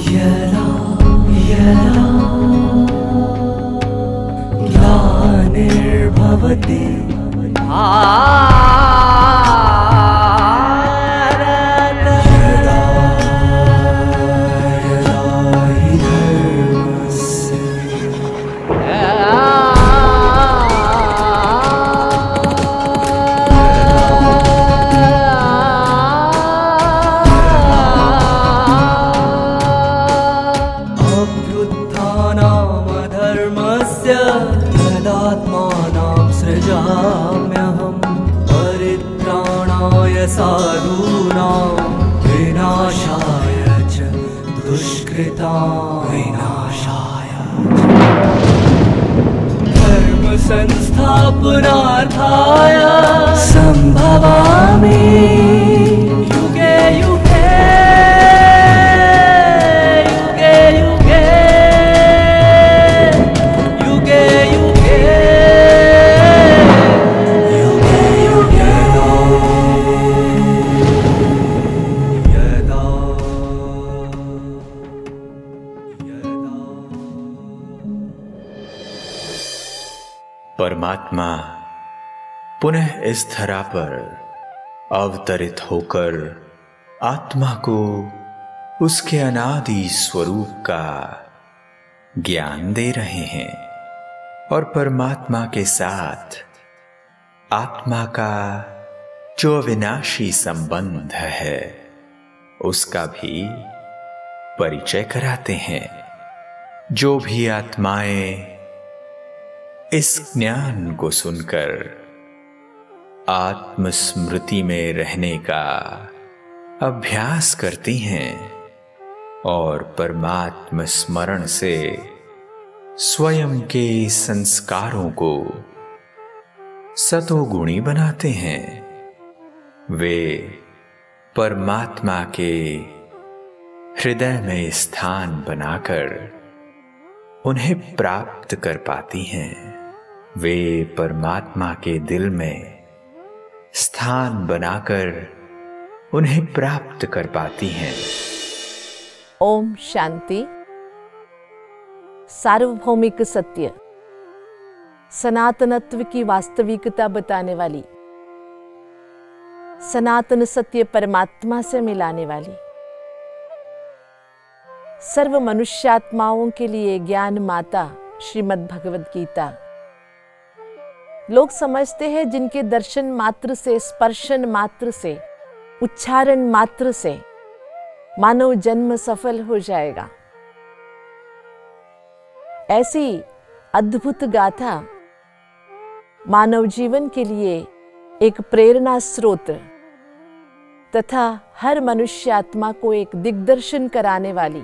यदा यदा ग्लानिर्भवति तदात्मानां सृजाम्यहं परित्राणाय साधूनां विनाशाय च दुष्कृतां विनाशाय धर्म संस्थापनार्थाय संभवामि युगे युगे परमात्मा पुनः इस धरा पर अवतरित होकर आत्मा को उसके अनादि स्वरूप का ज्ञान दे रहे हैं और परमात्मा के साथ आत्मा का जो अविनाशी संबंध है उसका भी परिचय कराते हैं। जो भी आत्माएं इस ज्ञान को सुनकर आत्मस्मृति में रहने का अभ्यास करती हैं और परमात्म स्मरण से स्वयं के संस्कारों को सतोगुणी बनाते हैं, वे परमात्मा के हृदय में स्थान बनाकर उन्हें प्राप्त कर पाती हैं। वे परमात्मा के दिल में स्थान बनाकर उन्हें प्राप्त कर पाती हैं। ओम शांति। सार्वभौमिक सत्य, सनातनत्व की वास्तविकता बताने वाली, सनातन सत्य परमात्मा से मिलाने वाली, सर्व मनुष्यात्माओं के लिए ज्ञान माता श्रीमद् भगवद गीता। लोग समझते हैं जिनके दर्शन मात्र से, स्पर्शन मात्र से, उच्चारण मात्र से मानव जन्म सफल हो जाएगा। ऐसी अद्भुत गाथा मानव जीवन के लिए एक प्रेरणा स्रोत तथा हर मनुष्य आत्मा को एक दिग्दर्शन कराने वाली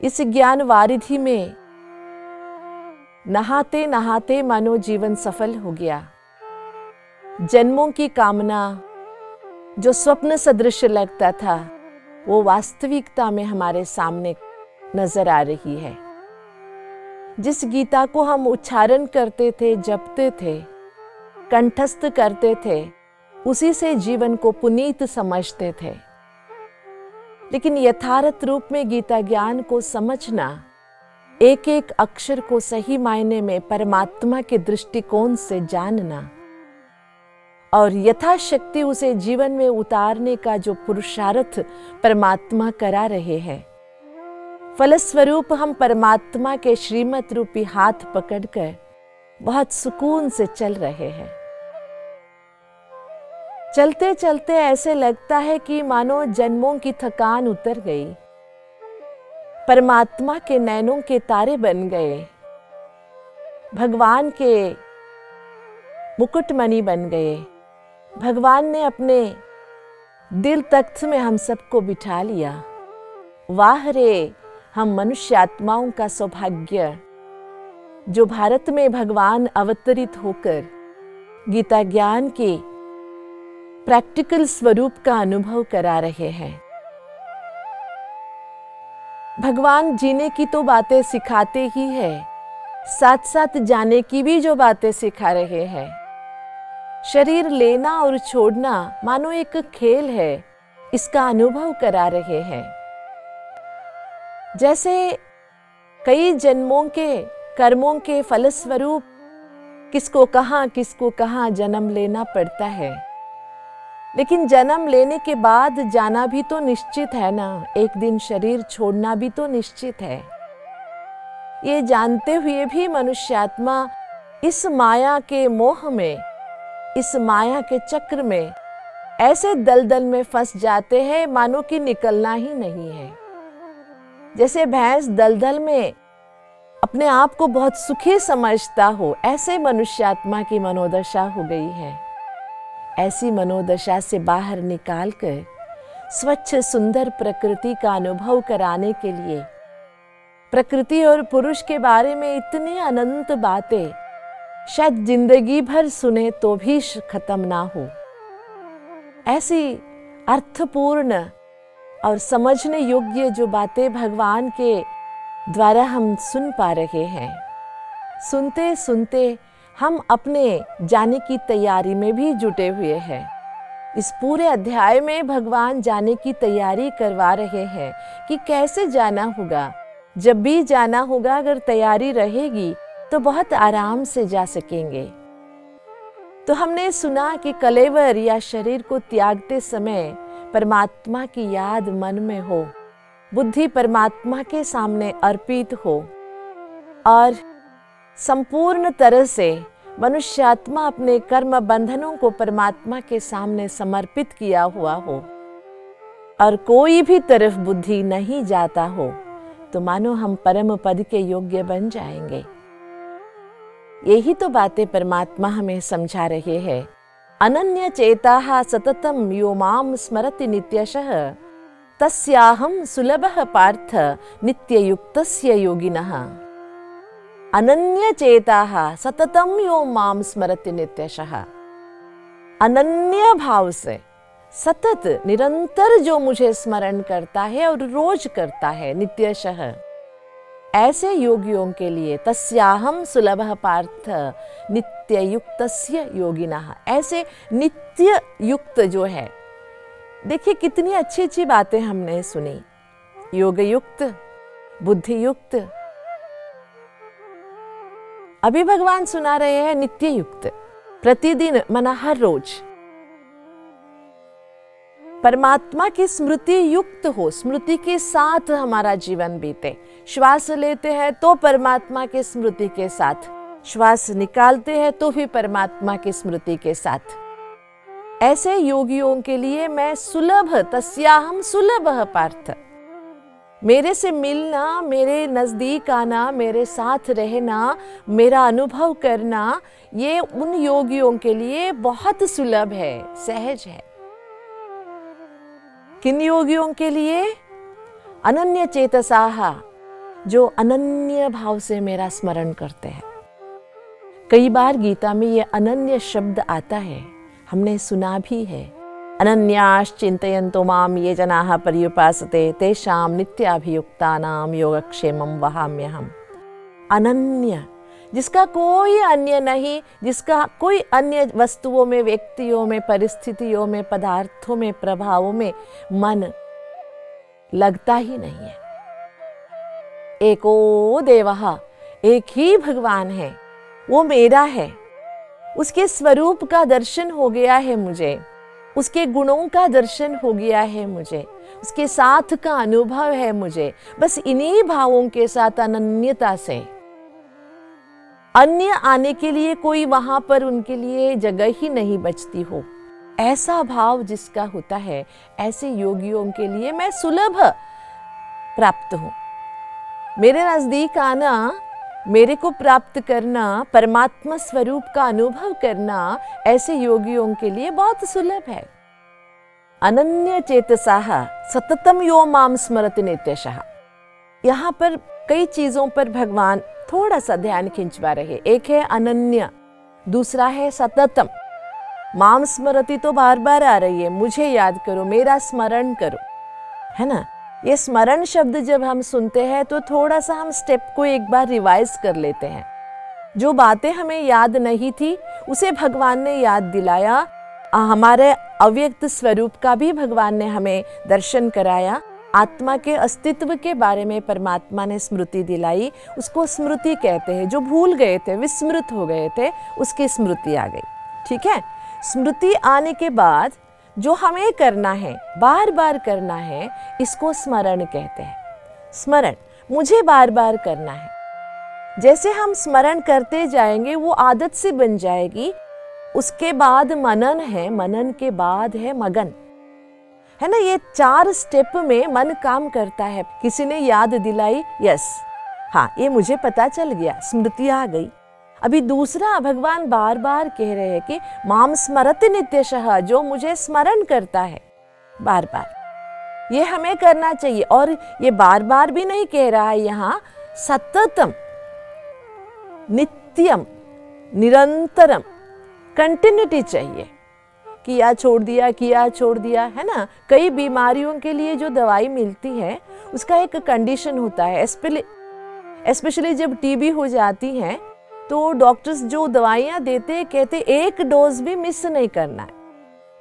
इस ज्ञान वारिधि में नहाते नहाते मानो जीवन सफल हो गया। जन्मों की कामना जो स्वप्न सदृश लगता था वो वास्तविकता में हमारे सामने नजर आ रही है। जिस गीता को हम उच्चारण करते थे, जपते थे, कंठस्थ करते थे, उसी से जीवन को पुनीत समझते थे। लेकिन यथार्थ रूप में गीता ज्ञान को समझना, एक एक अक्षर को सही मायने में परमात्मा के दृष्टिकोण से जानना और यथाशक्ति उसे जीवन में उतारने का जो पुरुषार्थ परमात्मा करा रहे हैं, फलस्वरूप हम परमात्मा के श्रीमत रूपी हाथ पकड़कर बहुत सुकून से चल रहे हैं। चलते चलते ऐसे लगता है कि मानो जन्मों की थकान उतर गई, परमात्मा के नैनों के तारे बन गए, भगवान के मुकुटमणि बन गए। भगवान ने अपने दिल तख्त में हम सबको बिठा लिया। वाह रे, हम मनुष्य आत्माओं का सौभाग्य जो भारत में भगवान अवतरित होकर गीता ज्ञान के प्रैक्टिकल स्वरूप का अनुभव करा रहे हैं। भगवान जीने की तो बातें सिखाते ही हैं, साथ साथ जाने की भी जो बातें सिखा रहे हैं। शरीर लेना और छोड़ना मानो एक खेल है, इसका अनुभव करा रहे हैं। जैसे कई जन्मों के कर्मों के फलस्वरूप किसको कहाँ जन्म लेना पड़ता है, लेकिन जन्म लेने के बाद जाना भी तो निश्चित है ना, एक दिन शरीर छोड़ना भी तो निश्चित है। ये जानते हुए भी मनुष्यात्मा इस माया के मोह में, इस माया के चक्र में ऐसे दलदल में फंस जाते हैं मानो कि निकलना ही नहीं है। जैसे भैंस दलदल में अपने आप को बहुत सुखी समझता हो, ऐसे मनुष्यात्मा की मनोदशा हो गई है। ऐसी मनोदशा से बाहर निकालकर स्वच्छ सुंदर प्रकृति का अनुभव कराने के लिए, प्रकृति और पुरुष के बारे में इतनी अनंत बातें शायद जिंदगी भर सुने तो भी खत्म ना हो, ऐसी अर्थपूर्ण और समझने योग्य जो बातें भगवान के द्वारा हम सुन पा रहे हैं। सुनते सुनते हम अपने जाने की तैयारी में भी जुटे हुए हैं। इस पूरे अध्याय में भगवान जाने की तैयारी करवा रहे हैं कि कैसे जाना होगा। जब भी जाना होगा, अगर तैयारी रहेगी तो बहुत आराम से जा सकेंगे। तो हमने सुना कि कलेवर या शरीर को त्यागते समय परमात्मा की याद मन में हो, बुद्धि परमात्मा के सामने अर्पित हो और संपूर्ण तरह से मनुष्यात्मा अपने कर्म बंधनों को परमात्मा के सामने समर्पित किया हुआ हो और कोई भी तरफ बुद्धि नहीं जाता हो, तो मानो हम परम पद के योग्य बन जाएंगे। यही तो बातें परमात्मा हमें समझा रहे हैं। अनन्य चेताः सततम यो माम स्मरति नित्यशः तस्याहं सुलभः पार्थ नित्ययुक्तस्य योगिनः। अनन्य चेताः सततम यो माम स्मरति नित्यशः। अनन्य भाव से सतत निरंतर जो मुझे स्मरण करता है और रोज करता है नित्यशः, ऐसे योगियों के लिए तस्याहं सुलभः पार्थ नित्ययुक्तस्य योगिनः। ऐसे नित्य युक्त जो है, देखिए कितनी अच्छी अच्छी बातें हमने सुनी। योग युक्त, बुद्धि युक्त, अभी भगवान सुना रहे हैं नित्य युक्त। प्रतिदिन मना हर रोज परमात्मा की स्मृति युक्त हो, स्मृति के साथ हमारा जीवन बीते। श्वास लेते हैं तो परमात्मा के स्मृति के साथ, श्वास निकालते हैं तो भी परमात्मा की स्मृति के साथ। ऐसे योगियों के लिए मैं सुलभ, तस्याहं सुलभः पार्थ, मेरे से मिलना, मेरे नजदीक आना, मेरे साथ रहना, मेरा अनुभव करना, ये उन योगियों के लिए बहुत सुलभ है, सहज है। किन योगियों के लिए? अनन्य चेतसाः, जो अनन्य भाव से मेरा स्मरण करते हैं। कई बार गीता में ये अनन्य शब्द आता है, हमने सुना भी है। अनन्याश्चिन्तयन्तो मां ये जनाः पर्युपासते तेषां नित्याभियुक्तानां योगक्षेमं वहाम्यहम्। अनन्य, जिसका कोई अन्य नहीं, जिसका कोई अन्य वस्तुओं में, व्यक्तियों में, परिस्थितियों में, पदार्थों में, प्रभावों में मन लगता ही नहीं है। एको देवः, एक ही भगवान है, वो मेरा है। उसके स्वरूप का दर्शन हो गया है मुझे, उसके गुणों का दर्शन हो गया है मुझे, उसके साथ का अनुभव है मुझे। बस इन्हीं भावों के साथ अनन्यता से, अन्य आने के लिए कोई वहां पर उनके लिए जगह ही नहीं बचती हो, ऐसा भाव जिसका होता है, ऐसे योगियों के लिए मैं सुलभ प्राप्त हूं। मेरे नजदीक आना, मेरे को प्राप्त करना, परमात्मा स्वरूप का अनुभव करना, ऐसे योगियों के लिए बहुत सुलभ है। अनन्य चेतसाः सततम यो माम स्मरति नित्यशः। यहाँ पर कई चीजों पर भगवान थोड़ा सा ध्यान खिंचवा रहे। एक है अनन्य, दूसरा है सततम। माम स्मरति तो बार बार आ रही है, मुझे याद करो, मेरा स्मरण करो, है ना। ये स्मरण शब्द जब हम सुनते हैं तो थोड़ा सा हम स्टेप को एक बार रिवाइज कर लेते हैं। जो बातें हमें याद नहीं थी उसे भगवान ने याद दिलाया, हमारे अव्यक्त स्वरूप का भी भगवान ने हमें दर्शन कराया। आत्मा के अस्तित्व के बारे में परमात्मा ने स्मृति दिलाई। उसको स्मृति कहते हैं। जो भूल गए थे, विस्मृत हो गए थे, उसकी स्मृति आ गई। ठीक है। स्मृति आने के बाद जो हमें करना है, बार बार करना है, इसको स्मरण कहते हैं। स्मरण मुझे बार बार करना है। जैसे हम स्मरण करते जाएंगे वो आदत से बन जाएगी। उसके बाद मनन है, मनन के बाद है मगन, है ना। ये 4 स्टेप में मन काम करता है। किसी ने याद दिलाई, यस, हाँ, ये मुझे पता चल गया, स्मृति आ गई। अभी दूसरा, भगवान बार बार कह रहे हैं कि माम स्मरति नित्यशः, जो मुझे स्मरण करता है बार बार, ये हमें करना चाहिए। और ये बार बार भी नहीं कह रहा है यहाँ, सततम, नित्यम, निरंतरम, कंटिन्यूटी चाहिए। किया छोड़ दिया, किया छोड़ दिया, है ना। कई बीमारियों के लिए जो दवाई मिलती है उसका एक कंडीशन होता है। स्पेशली जब टीबी हो जाती है तो डॉक्टर्स जो दवाइयाँ देते हैं कहते एक डोज भी मिस नहीं करना है।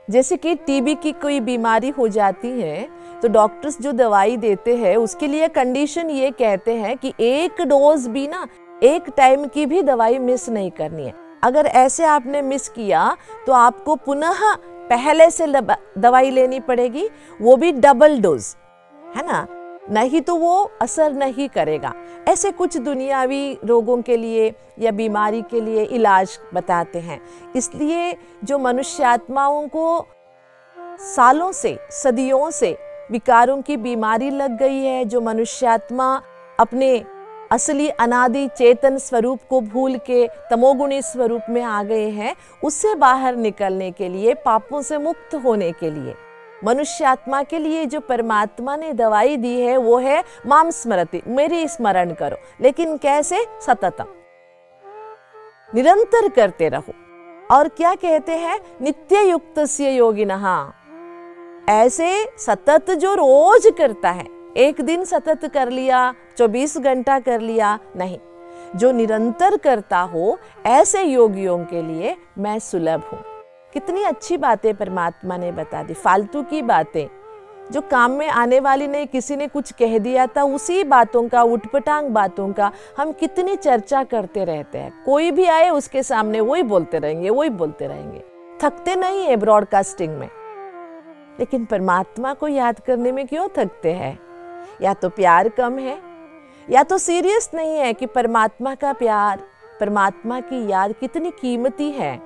जैसे कि टीबी की कोई बीमारी हो जाती है तो डॉक्टर्स जो दवाई देते हैं उसके लिए कंडीशन ये कहते हैं कि एक डोज भी ना, एक टाइम की भी दवाई मिस नहीं करनी है। अगर ऐसे आपने मिस किया तो आपको पुनः पहले से दवाई लेनी पड़ेगी, वो भी डबल डोज, है ना, नहीं तो वो असर नहीं करेगा। ऐसे कुछ दुनियावी रोगों के लिए या बीमारी के लिए इलाज बताते हैं। इसलिए जो मनुष्यात्माओं को सालों से, सदियों से विकारों की बीमारी लग गई है, जो मनुष्यात्मा अपने असली अनादि चेतन स्वरूप को भूल के तमोगुणी स्वरूप में आ गए हैं, उससे बाहर निकलने के लिए, पापों से मुक्त होने के लिए, मनुष्यात्मा के लिए जो परमात्मा ने दवाई दी है वो है माम स्मरति, मेरी स्मरण करो। लेकिन कैसे? सततम, निरंतर करते रहो। और क्या कहते हैं? नित्य युक्तस्य योगिनः, ऐसे सतत जो रोज करता है, एक दिन सतत कर लिया, 24 घंटा कर लिया, नहीं, जो निरंतर करता हो, ऐसे योगियों के लिए मैं सुलभ हूं। कितनी अच्छी बातें परमात्मा ने बता दी, फालतू की बातें जो काम में आने वाली नहीं। किसी ने कुछ कह दिया था, उसी बातों का, उटपटांग बातों का हम कितनी चर्चा करते रहते हैं। कोई भी आए उसके सामने वही बोलते रहेंगे, वही बोलते रहेंगे, थकते नहीं है ब्रॉडकास्टिंग में। लेकिन परमात्मा को याद करने में क्यों थकते हैं? या तो प्यार कम है, या तो सीरियस नहीं है कि परमात्मा का प्यार, परमात्मा की याद कितनी कीमती है,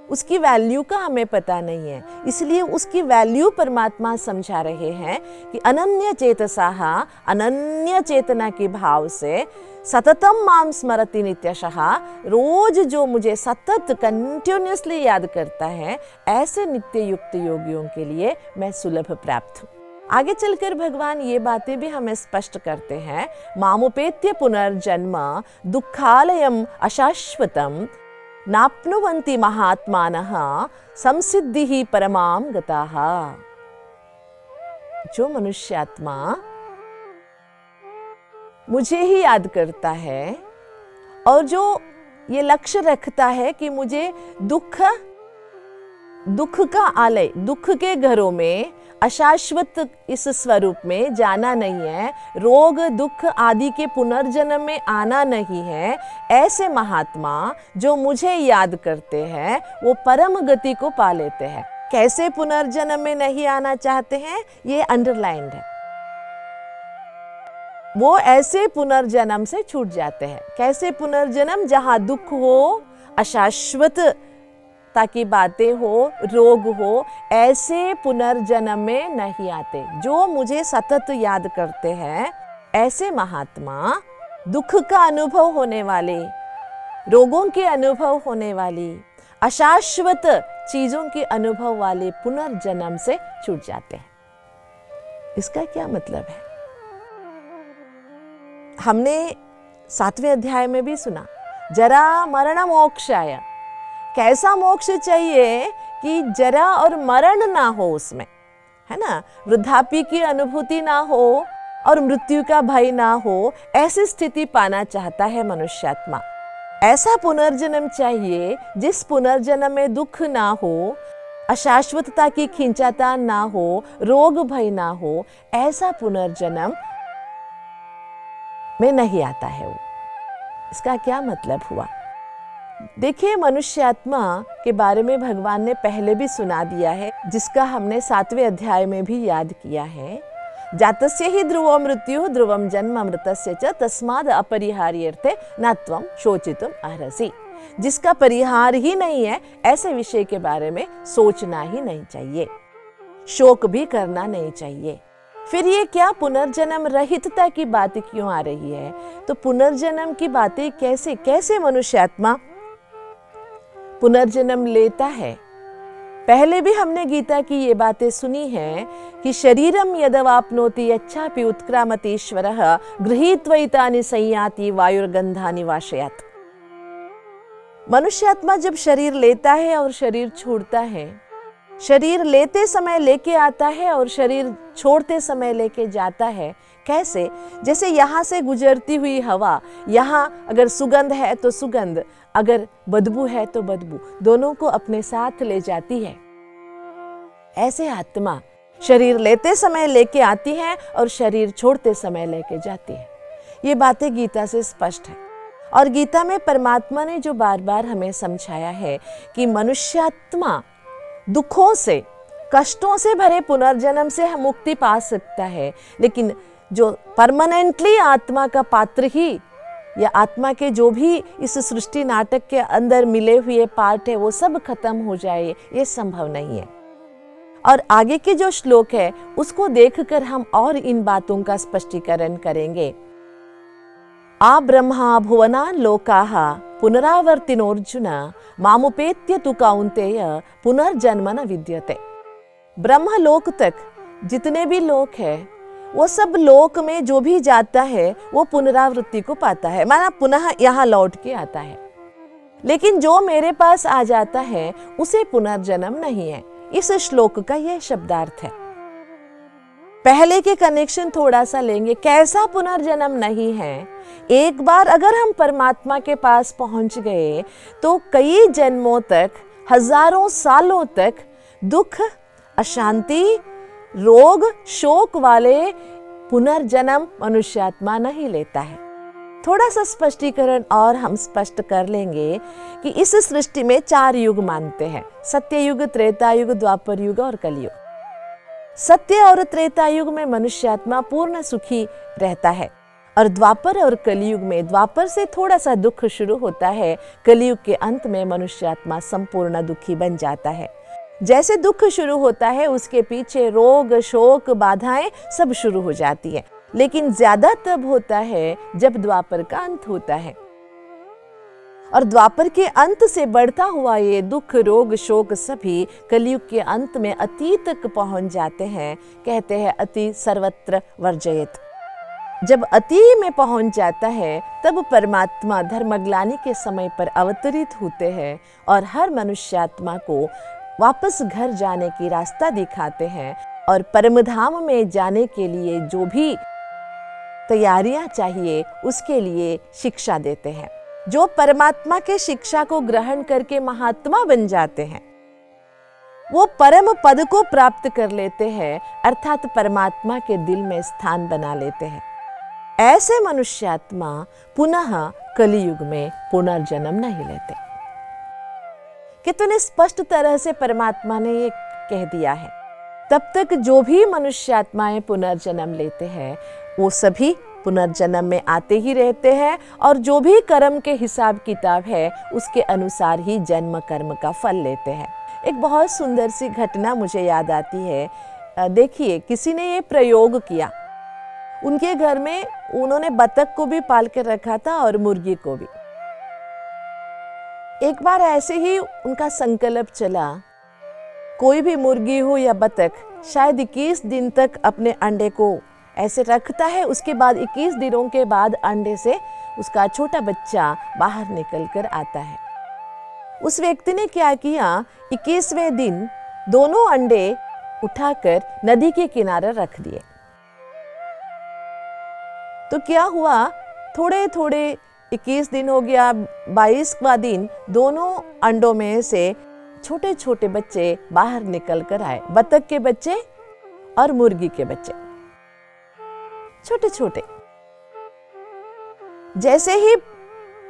उसकी वैल्यू का हमें पता नहीं है। इसलिए उसकी वैल्यू परमात्मा समझा रहे हैं कि अनन्य चेतसाः, अनन्य चेतना के भाव से सततम माम स्मरति नित्यशः, रोज जो मुझे सतत कंटिन्यूअसली याद करता है, ऐसे नित्य युक्त योगियों के लिए मैं सुलभ प्राप्त हूँ। आगे चलकर भगवान ये बातें भी हमें स्पष्ट करते हैं। मामुपेत्य पुनर्जन्म दुःखालयम अशाश्वतम नाप्नुवन्ति महात्मानः संसिद्धिः परमां गताः। जो मनुष्यात्मा मुझे ही याद करता है और जो ये लक्ष्य रखता है कि मुझे दुख का आलय, दुख के घरों में, अशाश्वत इस स्वरूप में जाना नहीं है, रोग दुख आदि के पुनर्जन्म में आना नहीं है, ऐसे महात्मा जो मुझे याद करते हैं वो परम गति को पा लेते हैं। कैसे पुनर्जन्म में नहीं आना चाहते हैं, ये अंडरलाइंड है। वो ऐसे पुनर्जन्म से छूट जाते हैं। कैसे पुनर्जन्म? जहां दुख हो, अशाश्वत ताकि बातें हो, रोग हो, ऐसे पुनर्जन्म में नहीं आते। जो मुझे सतत याद करते हैं, ऐसे महात्मा दुख का अनुभव होने वाले, रोगों के अनुभव होने वाली, अशाश्वत चीजों के अनुभव वाले पुनर्जन्म से छूट जाते हैं। इसका क्या मतलब है? हमने 7वें अध्याय में भी सुना, जरा मरण मोक्षाय। कैसा मोक्ष चाहिए कि जरा और मरण ना हो उसमें, है ना, वृद्धाप्य की अनुभूति ना हो और मृत्यु का भय ना हो, ऐसी स्थिति पाना चाहता है मनुष्यात्मा। ऐसा पुनर्जन्म चाहिए जिस पुनर्जन्म में दुख ना हो, अशाश्वतता की खिंचातान ना हो, रोग भय ना हो, ऐसा पुनर्जन्म में नहीं आता है वो। इसका क्या मतलब हुआ? देखिए, मनुष्य आत्मा के बारे में भगवान ने पहले भी सुना दिया है, जिसका हमने 7वें अध्याय में भी याद किया है। जातस्य ही ध्रुवो मृत्यु ध्रुवम जन्म अमृतस्य च तस्माद् अपरिहार्यर्थे न त्वं शोचितुम अर्हसि। जिसका परिहार ही नहीं है, ऐसे विषय के बारे में सोचना ही नहीं चाहिए, शोक भी करना नहीं चाहिए। फिर ये क्या पुनर्जन्म रहितता की बात क्यों आ रही है? तो पुनर्जन्म की बातें कैसे मनुष्य आत्मा पुनर्जन्म लेता है? पहले भी हमने गीता की ये बातें सुनी हैं कि शरीरम यदवाप्नोति यच्छापि उत्क्रामतीश्वरः गृहीत्वैतानि संयाति वायुर्गंधानि वाशयात्। मनुष्य आत्मा जब शरीर लेता है और शरीर छोड़ता है, शरीर लेते समय लेके आता है और शरीर छोड़ते समय लेके जाता है। कैसे? जैसे यहाँ से गुजरती हुई हवा, यहाँ अगर सुगंध है तो सुगंध, अगर बदबू है तो बदबू, दोनों को अपने साथ ले जाती है। ऐसे आत्मा शरीर लेते समय लेके आती है और शरीर छोड़ते समय लेके जाती है। ये बातें गीता से स्पष्ट है। और गीता में परमात्मा ने जो बार बार हमें समझाया है कि मनुष्यात्मा दुखों से, कष्टों से भरे पुनर्जन्म से हम मुक्ति पा सकता है, लेकिन जो परमानेंटली आत्मा का पात्र ही, या आत्मा के जो भी इस सृष्टि नाटक के अंदर मिले हुए पार्ट है वो सब खत्म हो जाए, ये संभव नहीं है। और आगे के जो श्लोक है उसको देखकर हम और इन बातों का स्पष्टीकरण करेंगे। आ ब्रह्मा भुवनान् लोकाः पुनरावर्तिनोऽर्जुन मामुपेत्य तु कौन्तेय पुनर्जन्म न विद्यते। ब्रह्म लोक तक जितने भी लोक है, वो सब लोक में जो भी जाता है वो पुनरावृत्ति को पाता है, माना पुनः यहाँ लौट के आता है। लेकिन जो मेरे पास आ जाता है उसे पुनर्जन्म नहीं है। इस श्लोक का यह शब्दार्थ है। पहले के कनेक्शन थोड़ा सा लेंगे। कैसा पुनर्जन्म नहीं है? एक बार अगर हम परमात्मा के पास पहुंच गए तो कई जन्मों तक, हजारों सालों तक दुख, अशांति, रोग, शोक वाले पुनर्जन्म मनुष्यात्मा नहीं लेता है। थोड़ा सा स्पष्टीकरण और हम स्पष्ट कर लेंगे कि इस सृष्टि में 4 युग मानते हैं, सत्ययुग, त्रेता युग, द्वापर युग और कलयुग। सत्य और त्रेता युग में मनुष्यात्मा पूर्ण सुखी रहता है, और द्वापर और कलयुग में, द्वापर से थोड़ा सा दुख शुरू होता है, कलयुग के अंत में मनुष्यात्मा संपूर्ण दुखी बन जाता है। जैसे दुख शुरू होता है उसके पीछे रोग, शोक, बाधाएं सब शुरू हो जाती है, लेकिन ज्यादा तब होता है जब द्वापर का अंत होता है। और द्वापर के अंत से बढ़ता हुआ ये दुख, रोग, शोक सभी कलयुग के अंत में अति तक पहुंच जाते हैं। कहते हैं अति सर्वत्र वर्जयेत। जब अति में पहुंच जाता है तब परमात्मा धर्मग्लानि के समय पर अवतरित होते हैं और हर मनुष्यात्मा को वापस घर जाने की रास्ता दिखाते हैं, और परमधाम में जाने के लिए जो भी तैयारियां चाहिए उसके लिए शिक्षा देते हैं। जो परमात्मा के शिक्षा को ग्रहण करके महात्मा बन जाते हैं वो परम पद को प्राप्त कर लेते हैं, अर्थात परमात्मा के दिल में स्थान बना लेते हैं। ऐसे मनुष्यात्मा पुनः कलियुग में पुनर्जन्म नहीं लेते। कितने स्पष्ट तरह से परमात्मा ने ये कह दिया है। तब तक जो भी मनुष्यात्माएं पुनर्जन्म लेते हैं वो सभी पुनर्जन्म में आते ही रहते हैं, और जो भी कर्म के हिसाब किताब है उसके अनुसार ही जन्म कर्म का फल लेते हैं। एक बहुत सुंदर सी घटना मुझे याद आती है। देखिए, किसी ने ये प्रयोग किया। उनके घर में उन्होंने बतख को भी पाल कर रखा था और मुर्गी को भी। एक बार ऐसे ही उनका संकल्प चला, कोई भी मुर्गी हो या बतख शायद 21 दिन तक अपने अंडे को ऐसे रखता है, उसके बाद 21 दिनों के बाद अंडे से उसका छोटा बच्चा बाहर निकल कर आता है। उस व्यक्ति ने क्या किया, 21वें दिन दोनों अंडे उठाकर नदी के किनारे रख दिए। तो क्या हुआ, थोड़े थोड़े 21 दिन हो गया, 22वां दिन दोनों अंडों में से छोटे छोटे बच्चे बाहर निकल कर आए, बतख के बच्चे और मुर्गी के बच्चे, छोटे छोटे। जैसे ही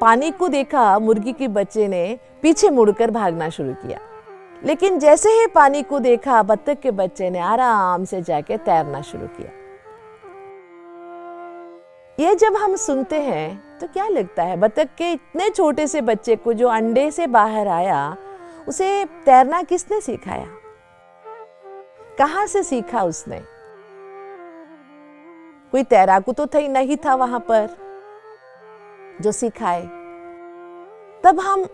पानी को देखा, मुर्गी के बच्चे ने पीछे मुड़कर भागना शुरू किया, लेकिन जैसे ही पानी को देखा, बतख के बच्चे ने आराम से जाके तैरना शुरू किया। ये जब हम सुनते हैं तो क्या लगता है, बतख के इतने छोटे से बच्चे को जो अंडे से बाहर आया, उसे तैरना किसने सिखाया? कहां से सीखा उसने? कोई तैराकू तो नहीं था वहां पर जो सिखाए। तब हम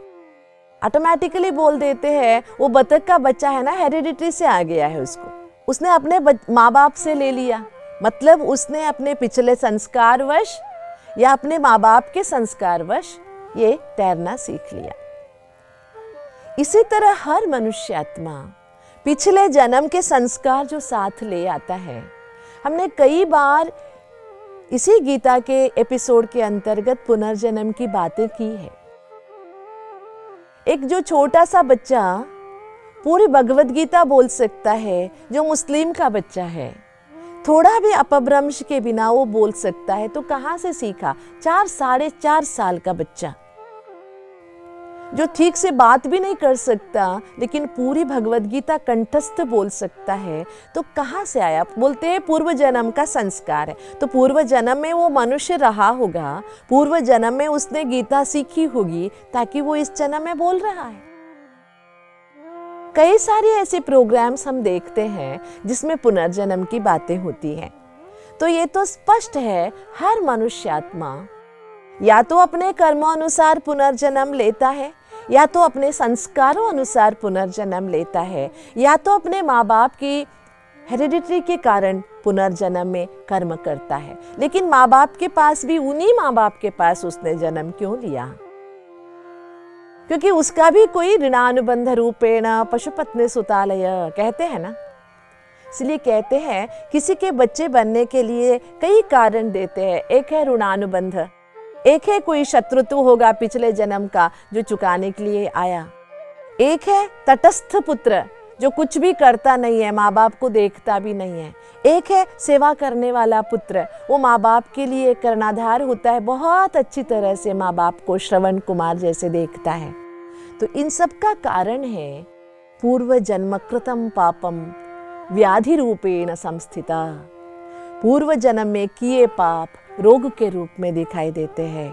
ऑटोमेटिकली बोल देते हैं वो बतख का बच्चा है ना, हेरिडिटी से आ गया है उसको, उसने अपने माँ बाप से ले लिया, मतलब उसने अपने पिछले संस्कारवश या अपने माँ बाप के संस्कारवश ये तैरना सीख लिया। इसी तरह हर मनुष्य आत्मा पिछले जन्म के संस्कार जो साथ ले आता है। हमने कई बार इसी गीता के एपिसोड के अंतर्गत पुनर्जन्म की बातें की है। एक जो छोटा सा बच्चा पूरी भगवद गीता बोल सकता है, जो मुस्लिम का बच्चा है, थोड़ा भी अपभ्रंश के बिना वो बोल सकता है, तो कहां से सीखा? 4-4.5 साल का बच्चा जो ठीक से बात भी नहीं कर सकता, लेकिन पूरी भगवद गीता कंठस्थ बोल सकता है, तो कहां से आया? बोलते हैं पूर्व जन्म का संस्कार है। तो पूर्व जन्म में वो मनुष्य रहा होगा, पूर्व जन्म में उसने गीता सीखी होगी, ताकि वो इस जन्म में बोल रहा है। कई सारे ऐसे प्रोग्राम्स हम देखते हैं जिसमें पुनर्जन्म की बातें होती हैं। तो ये तो स्पष्ट है, हर मनुष्य आत्मा या तो अपने कर्मों अनुसार पुनर्जन्म लेता है, या तो अपने संस्कारों अनुसार पुनर्जन्म लेता है, या तो अपने माँ बाप की हेरिडिटी के कारण पुनर्जन्म में कर्म करता है। लेकिन माँ बाप के पास भी, उन्हीं माँ बाप के पास उसने जन्म क्यों लिया? क्योंकि उसका भी कोई ऋणानुबंध रूपेण पशुपत्नी सुतालय कहते हैं ना। इसलिए कहते हैं किसी के बच्चे बनने के लिए कई कारण देते हैं। एक है ऋणानुबंध, एक है कोई शत्रुत्व होगा पिछले जन्म का जो चुकाने के लिए आया, एक है तटस्थ पुत्र जो कुछ भी करता नहीं है, माँ बाप को देखता भी नहीं है, एक है सेवा करने वाला पुत्र, वो माँ बाप के लिए कर्णाधार होता है, बहुत अच्छी तरह से माँ बाप को श्रवण कुमार जैसे देखता है। तो इन सब का कारण है पूर्व जन्मकृतम पापम व्याधि रूपेण संस्थिता। पूर्व जन्म में किए पाप रोग के रूप में दिखाई देते हैं।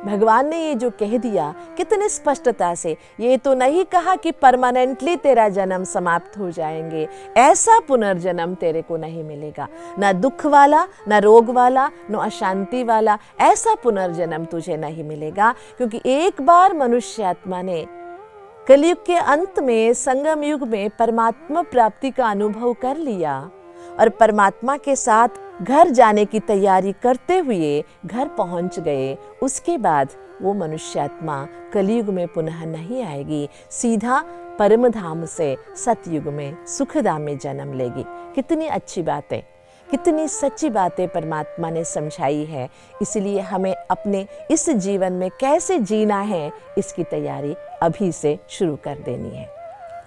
भगवान ने ये जो कह दिया कितने स्पष्टता से, ये तो नहीं कहा कि परमानेंटली तेरा जन्म समाप्त हो जाएंगे, ऐसा पुनर्जन्म तेरे को नहीं मिलेगा, ना दुख वाला, ना रोग वाला, ना अशांति वाला, ऐसा पुनर्जन्म तुझे नहीं मिलेगा। क्योंकि एक बार मनुष्य आत्मा ने कलयुग के अंत में, संगम युग में परमात्मा प्राप्ति का अनुभव कर लिया और परमात्मा के साथ घर जाने की तैयारी करते हुए घर पहुंच गए, उसके बाद वो मनुष्य आत्मा कलयुग में पुनः नहीं आएगी, सीधा परम धाम से सतयुग में सुखधाम में जन्म लेगी। कितनी अच्छी बातें, कितनी सच्ची बातें परमात्मा ने समझाई है। इसलिए हमें अपने इस जीवन में कैसे जीना है, इसकी तैयारी अभी से शुरू कर देनी है।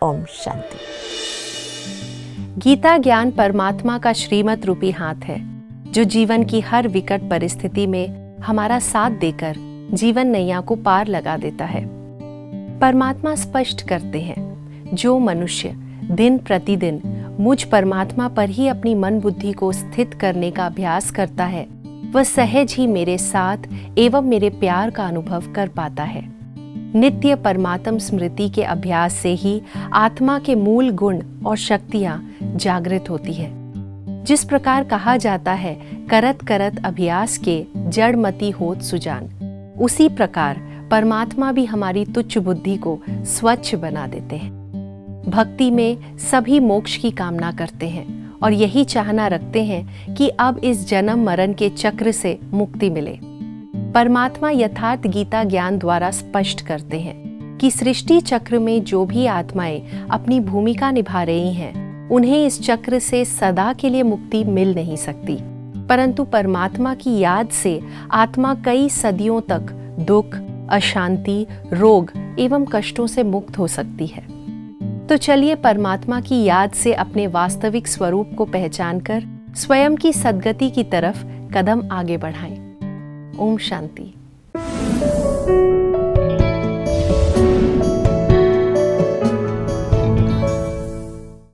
ओम शांति। गीता ज्ञान परमात्मा का श्रीमत रूपी हाथ है, जो जीवन की हर विकट परिस्थिति में हमारा साथ देकर जीवन नैया को पार लगा देता है। परमात्मा स्पष्ट करते हैं, जो मनुष्य दिन प्रतिदिन मुझ परमात्मा पर ही अपनी मन बुद्धि को स्थित करने का अभ्यास करता है, वह सहज ही मेरे साथ एवं मेरे प्यार का अनुभव कर पाता है। नित्य परमात्म स्मृति के अभ्यास से ही आत्मा के मूल गुण और शक्तियां जागृत होती है। जिस प्रकार कहा जाता है, करत करत अभ्यास के जड़मति होत सुजान, उसी प्रकार परमात्मा भी हमारी तुच्छ बुद्धि को स्वच्छ बना देते हैं। भक्ति में सभी मोक्ष की कामना करते हैं और यही चाहना रखते हैं कि अब इस जन्म मरण के चक्र से मुक्ति मिले। परमात्मा यथार्थ गीता ज्ञान द्वारा स्पष्ट करते हैं कि सृष्टि चक्र में जो भी आत्माएं अपनी भूमिका निभा रही हैं, उन्हें इस चक्र से सदा के लिए मुक्ति मिल नहीं सकती, परंतु परमात्मा की याद से आत्मा कई सदियों तक दुख, अशांति, रोग एवं कष्टों से मुक्त हो सकती है। तो चलिए परमात्मा की याद से अपने वास्तविक स्वरूप को पहचानकर स्वयं की सद्गति की तरफ कदम आगे बढ़ाएं। ओम शांति।